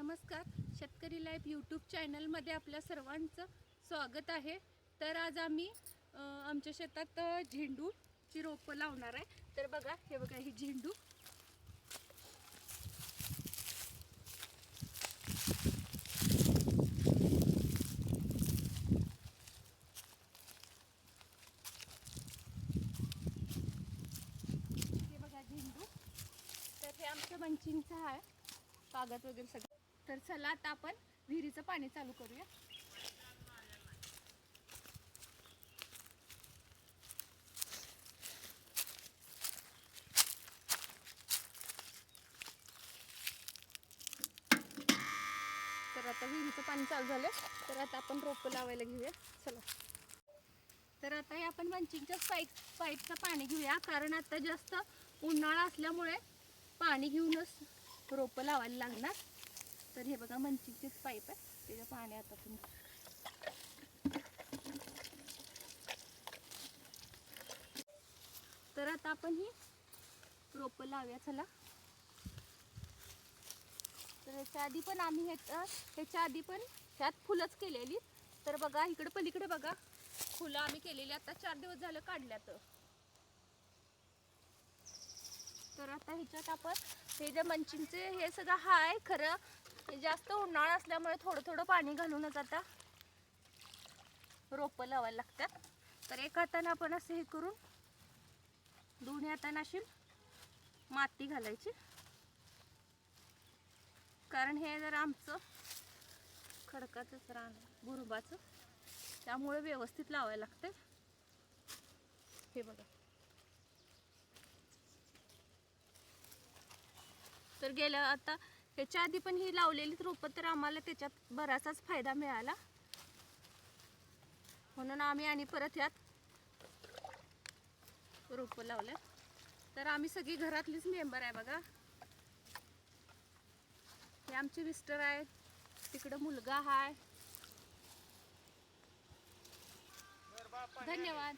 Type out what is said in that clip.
नमस्कार, शेतकरी life YouTube चॅनलमध्ये आपल्या सर्वांचं स्वागत आहे। तर आज आम्ही आमच्या शेतात झेंडूची रोपं लावणार आहे। तर बघा, हे बघा, ही झेंडू तर हे आमचं मंचिंगचं आहे, कागद वगैरे सगळं। तर चला आता आपण विहिरीचं पाणी चालू करूया। तर आता विहिरीचं पाणी चालू झालं, तर आता आपण रोपं लावायला घेऊया। चला, तर आता हे आपण मंचिंगच्या पाईपचं पाणी घेऊया, कारण आता जास्त उन्हाळा असल्यामुळे पाणी घेऊनच रोपं लावायला लागणार। तर हे बघा, मंचिंगचेच पाईप आहे, त्याचं पाणी आता तुम्ही तर आता आपण ही रोपं लावूया। चला, तर ह्याच्या आधी पण आम्ही ह्याच्या आधी पण ह्यात फुलंच केलेली। तर बघा, इकडे पलीकडे बघा, फुलं आम्ही केलेली आता 4 दिवस झालं काढल्यात। तर आता ह्याच्यात आपण हे जे मंचिंगचे हे सगळं हाय, खरं जास्त उन्हाळा असल्यामुळे थोडं थोडं पाणी घालूनच आता रोपं लावायला लागतात। तर एका हाताने आपण असं हे करून दोन्ही हाताने अशी माती घालायची, कारण हे जर आमचं खडकाचंच रान, गुरुबाचं, त्यामुळे व्यवस्थित लावायला लागते। हे बघा, तर गेल्या आता ह्याच्या आधी पण ही लावलेली रोपं, तर आम्हाला त्याच्यात बराचसाच फायदा मिळाला, म्हणून आम्ही आणि परत यात रोपं लावले। तर आम्ही सगळी घरातलीच मेंबर आहे बघा। हे आमचे मिस्टर आहेत, तिकडे मुलगा आहे। धन्यवाद।